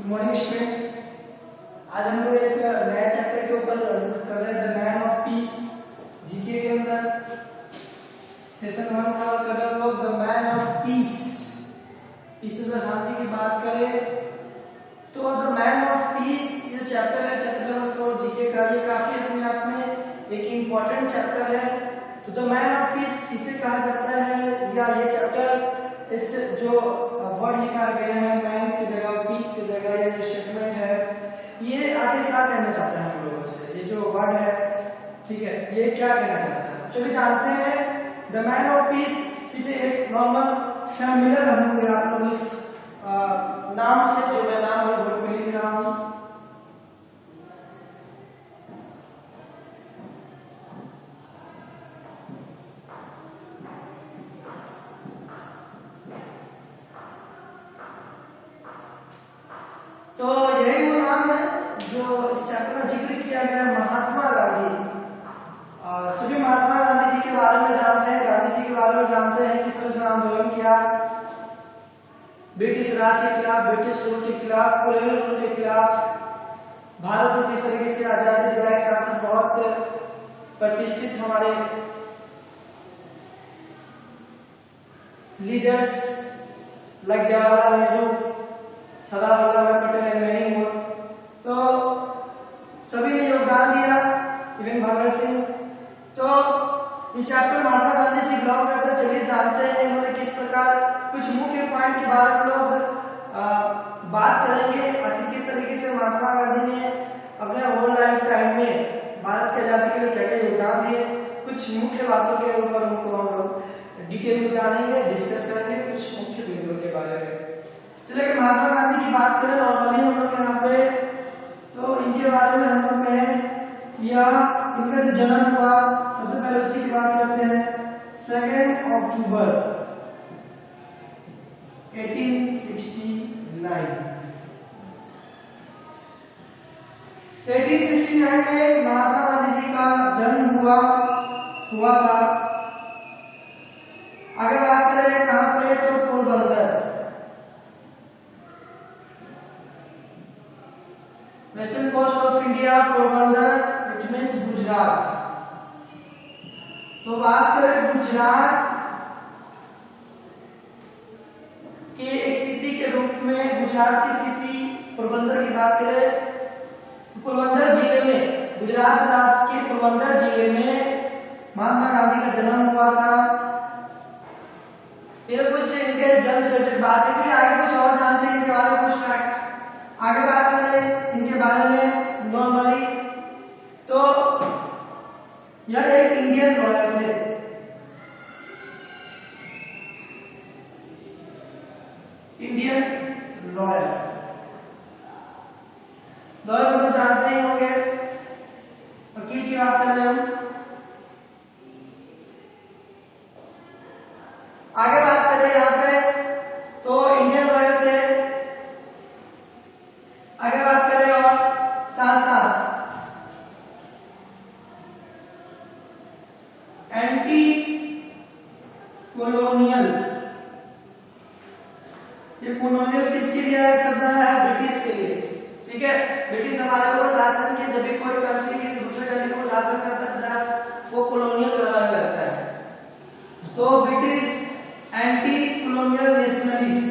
Good morning students. आज हम लोग एक नया चैप्टर के ऊपर कर रहे हैं, the man of peace. GK के अंदर सेशन 1 का कर रहे हैं लोग, द मैन ऑफ पीस। विश्व शांति की बात करें तो द मैन ऑफ पीस ये चैप्टर है, चैप्टर नंबर 4 जीके का। ये काफी अपने आप में एक इम्पोर्टेंट चैप्टर है। तो द मैन ऑफ पीस किसे कहा जाता है, या ये चैप्टर इस जो वर्ड लिखा गया है मैन की जगह, पीस की जगह, या जो स्टेटमेंट है, ये आगे क्या कहना चाहता है हम लोगों से, ये जो वर्ड है, ठीक है, ये क्या कहना चाहता है। चलिए जानते हैं। द मैन ऑफ पीस सीधे एक नॉर्मल फैमिलियर होंगे आप लोग इस नाम से, जो मैं नाम है बोर्ड पे लिख रहा हूं। तो यही वो नाम है जो इस चैप्टर में जिक्र किया गया, महात्मा गांधी। सभी महात्मा गांधी जी के बारे में जानते हैं, गांधी जी के बारे में जानते हैं, किस तरह से आंदोलन किया ब्रिटिश राज के खिलाफ, ब्रिटिश रूल के खिलाफ, कोलोनियल रूल के खिलाफ, भारत को किस तरीके से आजादी दिलाया। एक साथ साथ बहुत प्रतिष्ठित हमारे लीडर्स लाइक जवाहरलाल नेहरू, सरदार वल्लभ भाई पटेल एंड मेनी मोर, तो सभी ने योगदान दिया, इवन भगत सिंह। तो ये चैप्टर महात्मा गांधी से बिलोंग करता है। चलिए जानते हैं इन्होंने किस प्रकार, कुछ मुख्य पॉइंट के बारे में लोग बात करेंगे, आखिर किस तरीके से महात्मा गांधी ने अपने होल लाइफ टाइम में भारत की आजादी के लिए क्या क्या योगदान दिए। कुछ मुख्य बातों के ऊपर उनको हम लोग डिटेल में जानेंगे, डिस्कस करेंगे कुछ मुख्य बिंदुओं के बारे में। चलिए महात्मा गांधी की बात करें नॉर्मली हम लोग यहाँ पे, तो इनके बारे में हम लोग कहें या इनका जो जन्म हुआ, सबसे पहले उसी की बात करते हैं। 2 अक्टूबर 1869 में महात्मा गांधी जी का जन्म हुआ था। आगे बात करें कहां पे, तो Porbandar, western coast of India, Porbandar, it means Gujarat. तो बात करें गुजरात के एक सिटी के रूप में, गुजरात की सिटी पोरबंदर की बात करें, पोरबंदर जिले में, गुजरात राज्य के पोरबंदर जिले में महात्मा गांधी का जन्म हुआ था। ये कुछ इनके जन्म से रिलेटेड बात है। चलिए आगे कुछ और जानते हैं इनके बारे में, कुछ फैक्ट आगे बात करें इनके बारे में नॉर्मली। तो यह एक इंडियन लॉयर थे। इंडियन लॉयर को तो जानते ही होंगे, वकील की बात कर रहे हम। आगे बात करें यहाँ पे, तो इंडियन लॉयर थे। आगे बात करें और साथ साथ एंटी कॉलोनियल, ये कॉलोनियल किसके लिए है शब्द है, ब्रिटिश के लिए, ठीक है। ब्रिटिश हमारे ऊपर शासन किया, जब भी कोई कंट्री किसी दूसरे कंट्री को शासन करता है वो कॉलोनियल कहलाने लगता है। तो British anti colonial nationalist,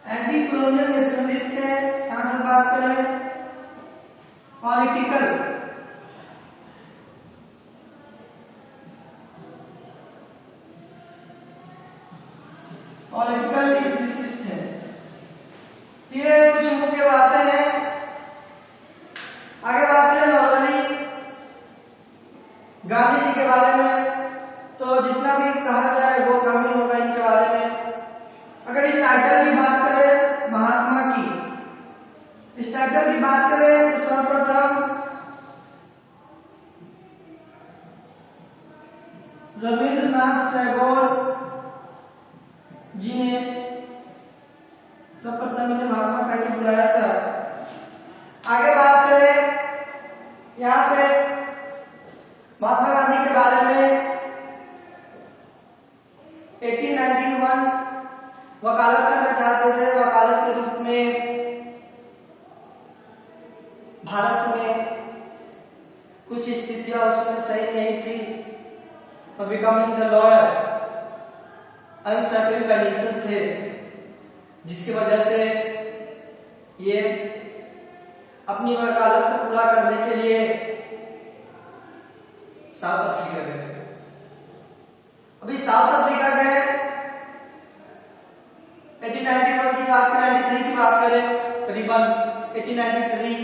anti colonial nationalist से साथ बात करें पॉलिटिकल, एथिसिस्ट है। ये कुछ मुख्य बातें हैं। आगे बात करें नॉर्मली गांधी जी के बारे में, तो जितना भी कहा जाए वो कम ही होगा इनके बारे में। अगर इस टाइटल की बात करें महात्मा की, इस टाइटल की बात करें तो सर्वप्रथम रविंद्रनाथ टैगोर जी ने सर्वप्रथम इन्हें महात्मा कह के बुलाया था। आगे बात करें यहाँ पे महात्मा गांधी वकालत करना चाहते थे। वकालत के रूप में भारत में कुछ स्थितियां उस समय सही नहीं थी। Becoming the lawyer uncertain condition थे, जिसकी वजह से ये अपनी वकालत को पूरा करने के लिए साउथ अफ्रीका गए। अभी साउथ अफ्रीका गए, 1891 की बात करें, 93 की बात करें, करीबन 1893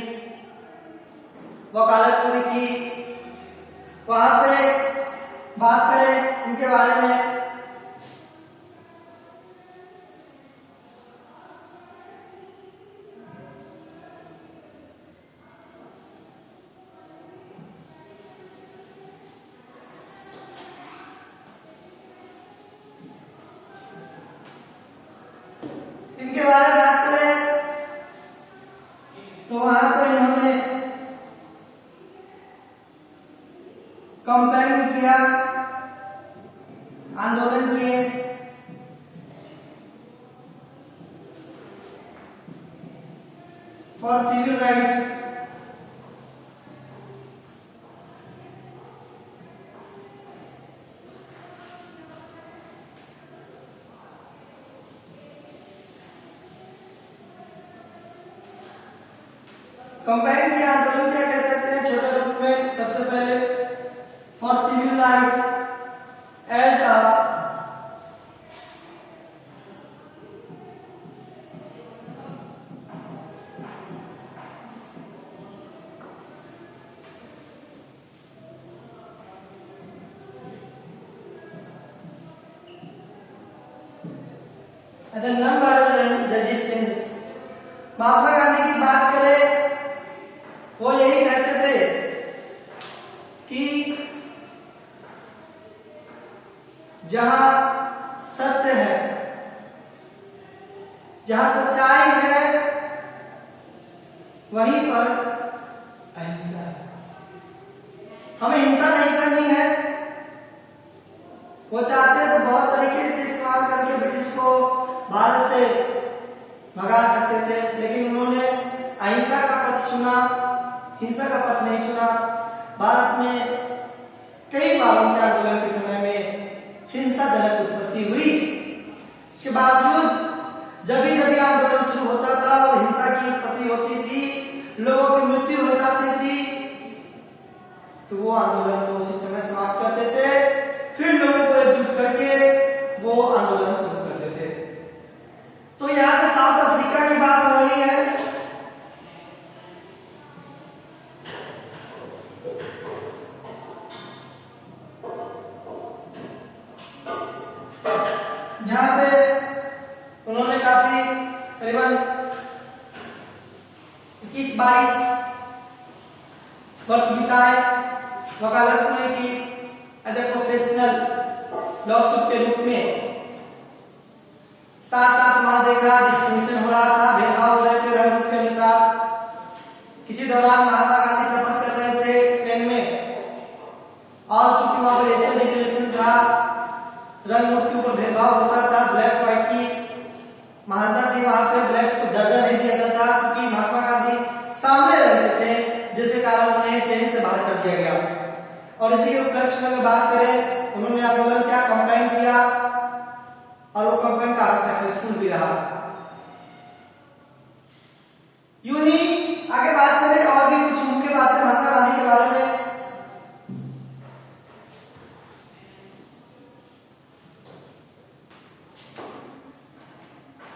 वकालत पूरी की। वहां पे बात करें उनके बारे में, इनके बारे में बात करें तो वहां पे इन्होंने कंपेन किया, आंदोलन किए, फॉर सिविल राइट। कंपेन के आंदोलन क्या कह सकते हैं छोटे रूप में? सबसे पहले for civil right as a non violent resistance. Mahatma Gandhi की बात करें, वो यही कहते थे कि जहां सत्य है, जहां सच्चाई है, वहीं पर अहिंसा है। हमें हिंसा नहीं करनी है। वो चाहते तो बहुत तरीके से इस्तेमाल करके ब्रिटिश को भारत से भगा सकते थे, लेकिन उन्होंने अहिंसा का पथ चुना, हिंसा का पथ नहीं चुना। भारत में कई बार उनके आंदोलन के समय में हिंसाजनक उत्पत्ति हुई। इसके बावजूद जब भी आंदोलन शुरू होता था और हिंसा की उत्पत्ति होती थी, लोगों की मृत्यु हो जाती थी, तो वो आंदोलन को उसी समय समाप्त करते थे। फिर लोगों को एकजुट करके वो आंदोलन शुरू करते थे। तो यहाँ पे साउथ अफ्रीका की बात हो रही है। जहां पे उन्होंने काफी करीबन 21-22 वर्ष बिताए, वकालत पूरी की एज ए प्रोफेशनल लॉसूट के रूप में। साथ साथ वहां देखा डिस्क्रिमिनेशन हो रहा था, भेदभाव हो रहे थे रंग रूप के अनुसार। किसी दौरान महात्मा गांधी सफर कर रहे थे ट्रेन में, और चूंकि वहां पर रेशियल डिक्लेरेशन था, रंग रूप के ऊपर भेदभाव होता था, ब्लैक व्हाइट की महानता थी, वहां पे ब्लैक्स को दर्जा नहीं दिया जाता था, क्योंकि महात्मा गांधी सामने रहते थे, जिसके कारण उन्हें ट्रेन से बाहर कर दिया गया। और इसी के उपलक्ष्य में बात करें, उन्होंने आंदोलन क्या कंपेन किया, और वो कंपेन काफी सक्सेसफुल भी रहा। यूं ही आगे बात करें और भी कुछ मुख्य बातें महात्मा गांधी के बारे में।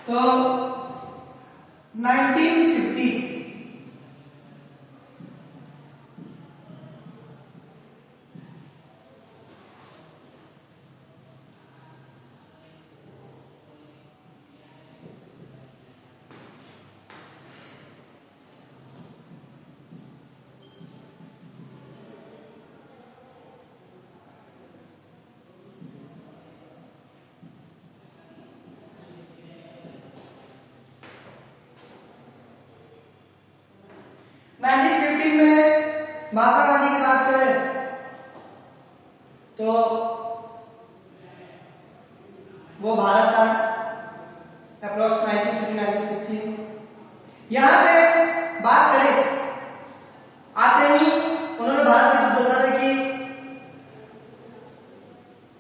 तो 1950 1915 में महात्मा गांधी की बात करें तो वो भारत आए, अगस्त 1916। यहाँ पे बात करें आते ही उन्होंने भारत की दुर्दशा देखी,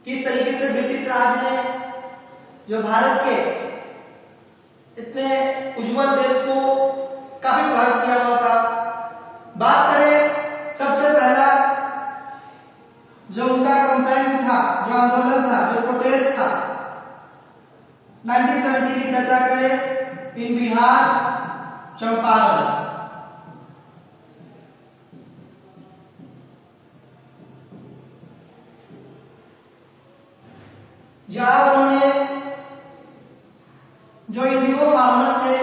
किस तरीके से ब्रिटिश राज ने जो भारत के इतने उज्जवल देश को काफी प्रभावित किया हुआ था। बात करें सबसे पहला जो उनका कैंपेन था, जो आंदोलन था, जो प्रोटेस्ट था, 1970 की चर्चा करें, इन बिहार चंपारण। जहां उन्होंने जो इंडिगो फार्मर्स थे,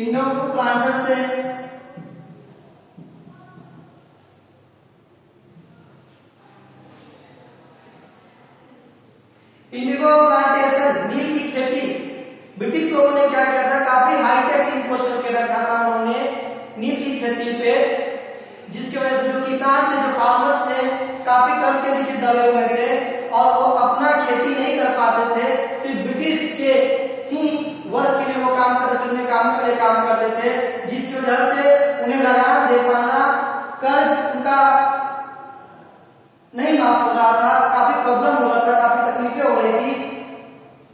इंडिगो प्लांटर्स थे, इंडिगो प्लांटेशन, नील की खेती, ब्रिटिश लोगों ने क्या किया था, काफी हाई टैक्स इंपोज करके रखा था उन्होंने नील की खेती पे, जिसकी वजह से जो किसान थे, जो फार्मर्स थे, काफी कर्ज के नीचे दबे हुए थे और वो अपना खेती नहीं कर पाते थे। सिर्फ ब्रिटिश के ही वर्क के लिए वो काम करते थे, उन्हें काम के लिए काम करते थे, जिसकी वजह से उन्हें लगान दे पाना, कर्ज उनका नहीं माफ हो रहा था, काफी प्रॉब्लम हो रहा था, काफी तकलीफें हो रही थी।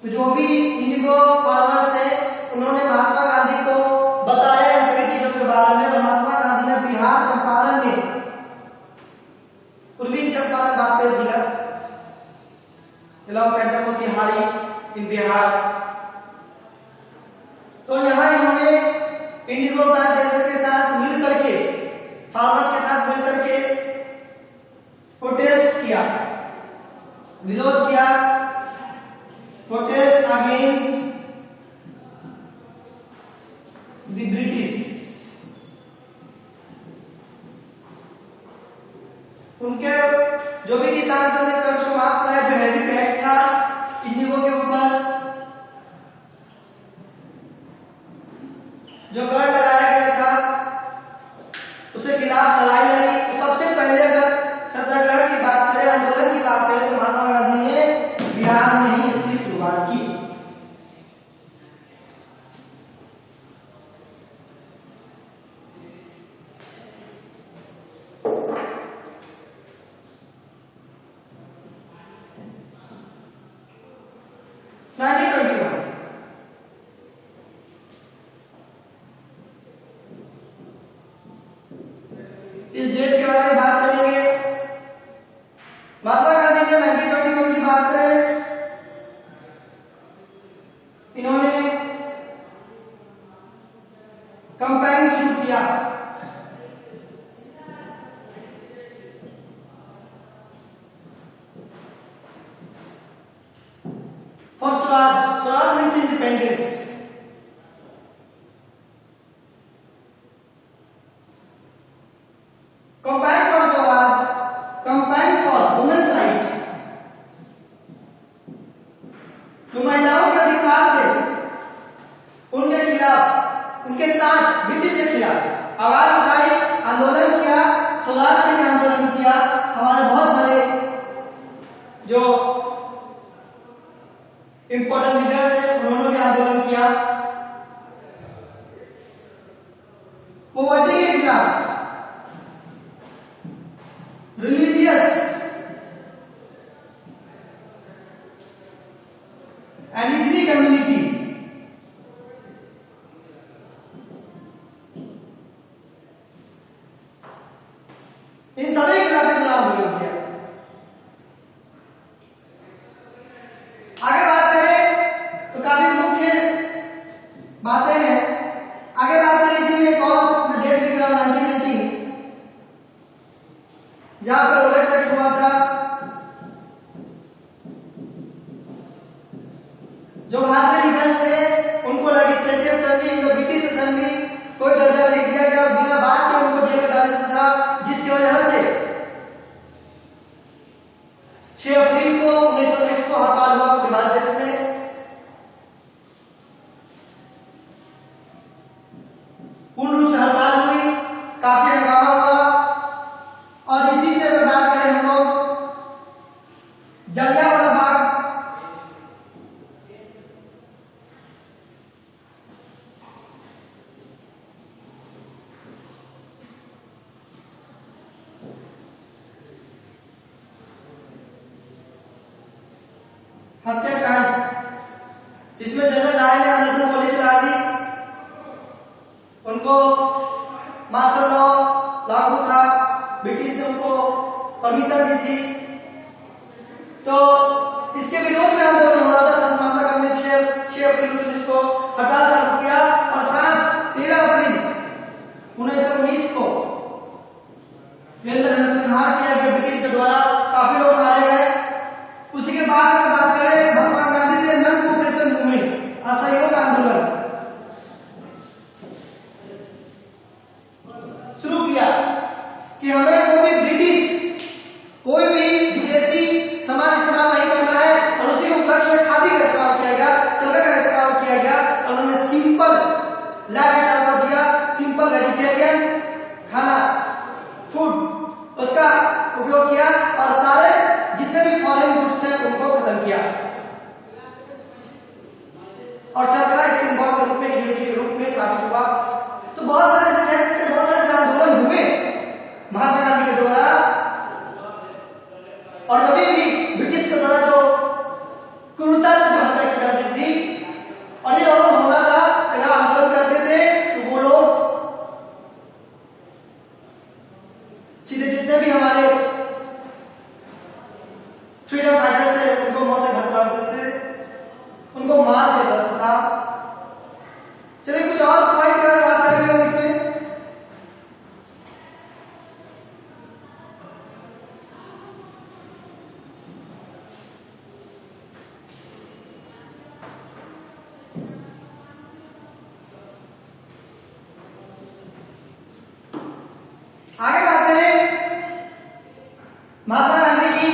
तो जो भी इंडिगो फार्मर्स थे उन्होंने महात्मा गांधी को बताया इन सभी चीजों के बारे में, और महात्मा गांधी ने बिहार चंपारण में, पूर्वी चंपारण बात करें जिला, along center मोतिहारी इन बिहार, तो यहाँ इन्होंने इंडिगो प्लांटेशन के साथ मिल करके, फार्मर्स के साथ मिल करके प्रोटेस्ट किया, विरोध किया, प्रोटेस्ट अगेंस्ट द ब्रिटिश। उनके जो भी किसान थे उन्हें कर्ज को माफ कराया, जो हैवी टैक्स था इंडिगो के ऊपर, जो कर लगाया गया था, उसके खिलाफ लड़ाई लड़ी। तो सबसे पहले अगर सत्याग्रह की बात करें, आंदोलन की बात करें, तो महात्मा गांधी ने बिहार में ही इसकी शुरुआत की। इस डेट के बारे में बात करेंगे। महात्मा गांधी ने 1921 की बात करें, इन्होंने कैंपेन शुरू किया, for Swaraj, Swaraj means independence. Campaign for Swaraj, campaign for women's rights, जो महिलाओं के अधिकार थे उनके खिलाफ, उनके साथ ब्रिटिश के खिलाफ आवाज उठाई, आंदोलन किया, स्वराज के लिए आंदोलन किया। हमारे बहुत सारे जो इंपॉर्टेंट लीडर्स थे उन्होंने भी आंदोलन किया। पोवर्टी के खिलाफ, religious and ethnic community, इन सभी के खिलाफ आंदोलन किया। आगे बात करें तो काफी मुख्य बातें हैं। आगे बात करें इसी में एक और मैं डेट लिख रहा हूं 1919, जहां पर रोलेट एक्ट हुआ था, जो भारतीय लीडर्स थे उनको लेजिस्लेटिव असेंबली, जो ब्रिटिश असेंबली कोई दर्जा नहीं दिया गया और बिना बात के उनको जेल में डाल दिया था, जिसकी वजह से 6 अप्रैल को 1919 को हड़ताल हुआ पूरे भारत देश में। हत्याकांड, जिसमें जनरल डायर ने अंधाधुंध गोली चला दी, उनको मार्शल लॉ लागू था, ब्रिटिश ने उनको परमिशन दी थी। तो इसके विरोध में आंदोलन हो रहा था। संत महात्मा गांधी ने 6 अप्रैल 1919 को हड़ताल चालू किया और 13 अप्रैल 1919 को नरसंहार किया गया ब्रिटिश के द्वारा, काफी लोग मारे गए। उसी के बाद में बात करें, महात्मा गांधी ने नॉन कोऑपरेशन मूवमेंट, असहयोग आंदोलन शुरू किया कि हमें कोई भी विदेशी सामान इस्तेमाल नहीं करना है और उसी के उपलक्ष्य में खादी का इस्तेमाल किया गया, चरखा का इस्तेमाल किया गया और उन्होंने सिंपल लाइफस्टाइल को जिया, सिंपल वेजिटेरियन खाना फूड उसका उपयोग किया और सारे जितने भी फॉरेन गुड्स थे उनको खत्म किया और चरखा एक सिंबल के रूप में, यूनिटी के रूप में साबित हुआ। तो बहुत सारे आंदोलन हुए महात्मा गांधी के द्वारा, और जब भी ब्रिटिश के द्वारा जो क्रूरता से हत्या की जाती थी और ये लोग होना था, आंदोलन करते थे, तो वो लोग सीधे जितने भी हमारे फ्रीडम फाइटर्स थे उनको मौत के घाट उतारते थे, उनको मार देता था। चलिए कुछ और पॉइंट की बात करेंगे इसमें। आगे बात करें महात्मा गांधी की,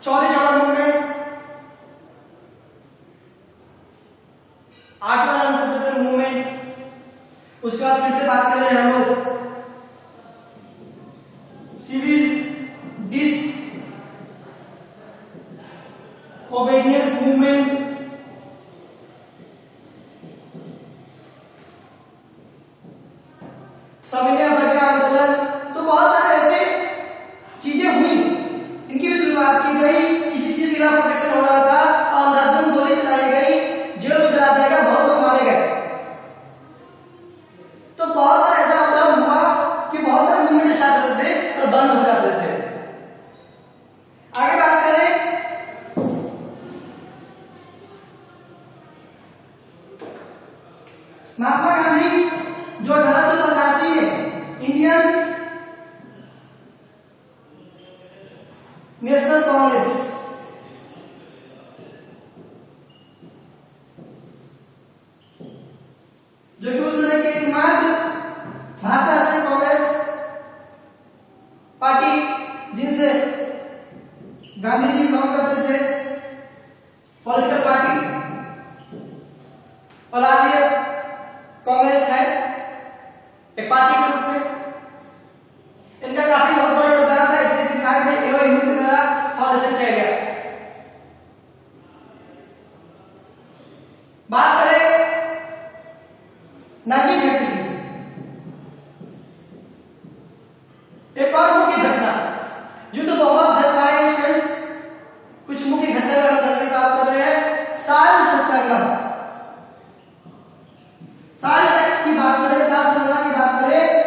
चौरी चौरा मूवमेंट, 8वां नॉन कोऑपरेशन मूवमेंट। उसके बाद फिर से बात करें हम लोग सिविल ओबीडियंस मूवमेंट, सविनय अवज्ञा आंदोलन। तो बहुत सारे ऐसे चीजें हुई, इनकी भी शुरुआत की गई। किसी चीज के खिलाफ प्रोटेक्शन हो रहा था और अंधाधुंध गोली चलाई गई, जेल में जला दिया गया, बहुत लोग मारे गए। तो बहुत सारा ऐसा आंदोलन हुआ कि बहुत सारे मूवमेंट स्टार्ट होते थे और बंद हो जाते थे। आगे बात करें महात्मा गांधी जो 1885 में इंडियन नेशनल कांग्रेस जो कि उस समय की एकमात्र भारतीय राष्ट्रीय कांग्रेस पार्टी जिनसे गांधी जी बिलोंग करते थे, पॉलिटिकल पार्टी और आज ये कांग्रेस है एक पार्टी के रूप में। इनका काफी बहुत बड़ा योगदान था, इसलिए दिखाई में एवं हिंदू के द्वारा फाउंडेशन किया गया। बात करें 1930 की, एक और मुख्य घटना, जो तो बहुत घटनाएं फ्रेंड्स, कुछ मुख्य घटना करने प्राप्त कर रहे हैं। साल सत्याग्रह, साल टैक्स की बात करें, साल सत्याग्रह की बात करें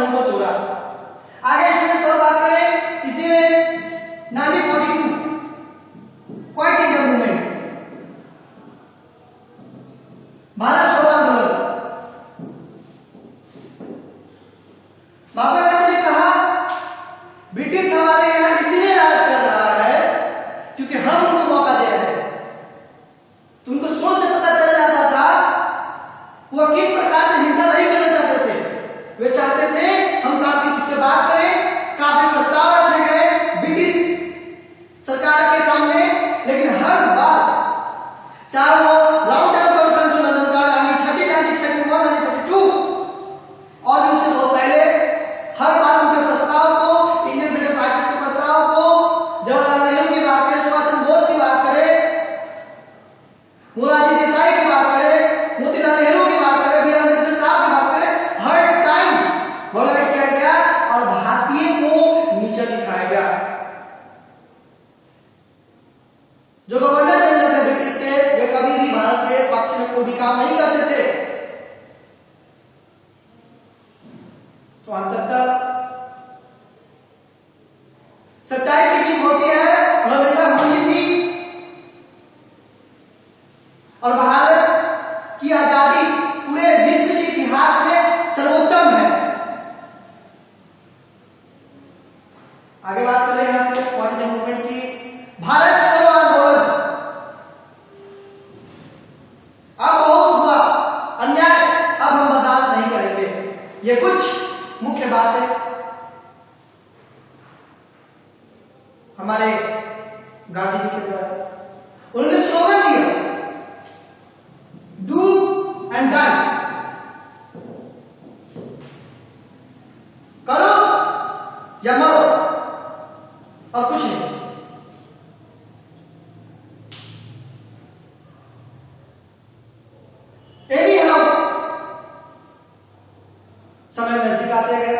कानून को तोड़ा। आगे स्टूडेंट्स और बात करें इसी में 1942 क्वाइट इंडिया मूवमेंट, भारत छोड़ो आंदोलन। महात्मा गांधी ने कहा ब्रिटिश हमारे यहाँ इसलिए राज कर रहा है क्योंकि हम उनको मौका दे रहे हैं। तो उनको सोच से पता चल जाता था वो किस प्रकार से हिंसा नहीं करना चाहते थे। वे चाहते थे हम शांति रूप से बात करें, काफी प्रस्ताव रखे गए ब्रिटिश सरकार के सामने, लेकिन हर बार चाहे वो राउंड टेबल कॉन्फ्रेंस लंदन का 1930, 1931, 1932 और भी उससे बहुत पहले, हर बार उनके प्रस्ताव को, इंडियन फ्रीडम फाइटर्स के प्रस्ताव को, जवाहरलाल नेहरू की बात करें, सुभाष चंद्र बोस की बात करें, मोरारजी देसाई की बात करें, मोतीलाल नेहरू की बात करें, बी आर अम्बेडकर साहब की बात करें, हर टाइम वॉलराइट किया गया और भारतीय को नीचा दिखाया गया। जो गवर्नर जनरल थे ब्रिटिश के, वे कभी भी भारत के पक्ष में कोई भी काम नहीं करते थे। तो अंततः सच्चाई की जीत होती है और हमेशा होनी थी, और भारत की आजादी पूरे विश्व के इतिहास में सर्वोत्तम है। आगे बात करें यहाँ पे क्वाइट इंडिया मूवमेंट की। भारत छोड़ो आंदोलन, अब बहुत हुआ अन्याय, अब हम बर्दाश्त नहीं करेंगे। ये कुछ मुख्य बात है हमारे गांधी जी के द्वारा। उन्होंने स्लोगन दिया डू एंड डन, करो या मरो, और कुछ नहीं। एनी हाउ समय नजदीक आते गए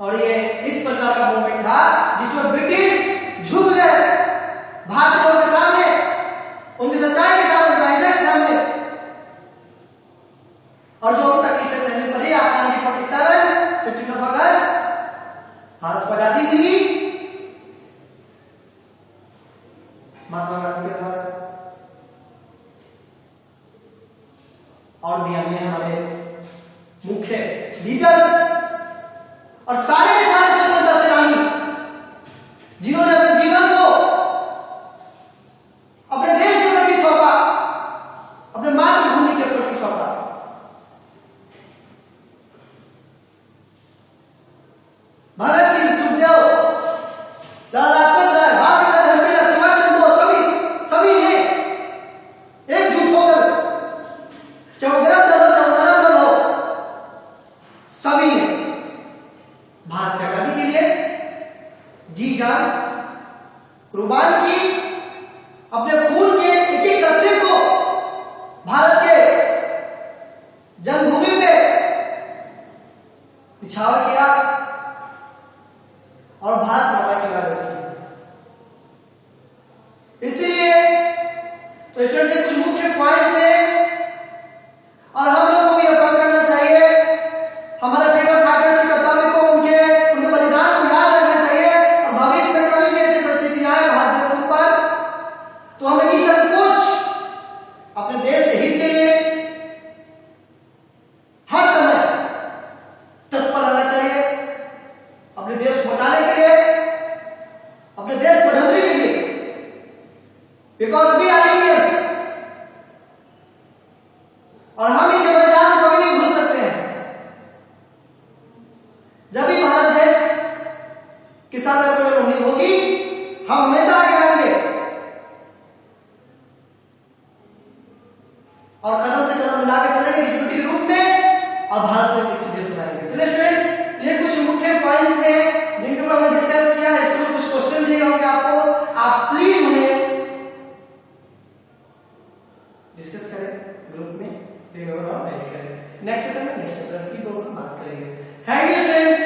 और ये इस प्रकार का मूवमेंट था जिसमें ब्रिटिश झुक गए भारतीयों के सामने, उनकी सच्चाई के सामने, पैसे के सामने, और जो तकलीफें सहनी पड़ी। 1947 15 अगस्त भारत को आजादी मिली महात्मा गांधी के द्वारा, और भी अन्य हमारे मुख्य लीडर्स और सारे के सारे स्वतंत्रता सेनानी जिन्होंने अपने जीवन को अपने देश के प्रति सौंपा, अपने मातृभूमि के प्रति सौंपा। भगत सिंह, सुखदेव, लाला लाजपत राय, बालगंगाधर तिलक, सुभाष चंद्र बोस, सभी ने एकजुट होकर, चाहे गलत दल हो, चाहे नरम दल हो, सभी ने भारत की आजादी के लिए जी जान कुर्बान की, अपने खून के एक एक कतरे को भारत के जन्मभूमि पे निछावर किया और भारत माता की लड़ाई की। इसलिए तो स्टूडेंट से कुछ मुख्य पॉइंट्स थे और हम लोग को भी अपना करना चाहिए, हमारे फ्रीडम फाइटर्स के कर्तव्य को, उनके बलिदान को याद रखना चाहिए, और भविष्य में कभी भी ऐसी परिस्थिति आए भारत देश के ऊपर तो हमें निसंकोच अपने देश के हित के लिए हर समय तत्पर रहना चाहिए, अपने देश को बचाने के लिए, अपने देश को बढ़ाने के लिए, बिकॉज वी आर इंडियंस, और हम ही के बलिदान को कभी नहीं भूल सकते हैं। जब भी भारत देश के साथ कोई लड़ाई होगी, हम हमेशा आगे आएंगे और कदम से कदम मिलाकर चलेंगे यूनिटी के रूप में, और भारत को एक देश बनाएंगे। चलिए स्टूडेंट्स, ये कुछ मुख्य पॉइंट थे जिनके ऊपर हमने डिस्कस किया। इसमें कुछ क्वेश्चन दिए होंगे आपको, आप प्लीज उन्हें डिस्कस करें ग्रुप में, नेक्स्ट सेशन में नेक्स्ट चैप्टर की बात करेंगे। Thank you students.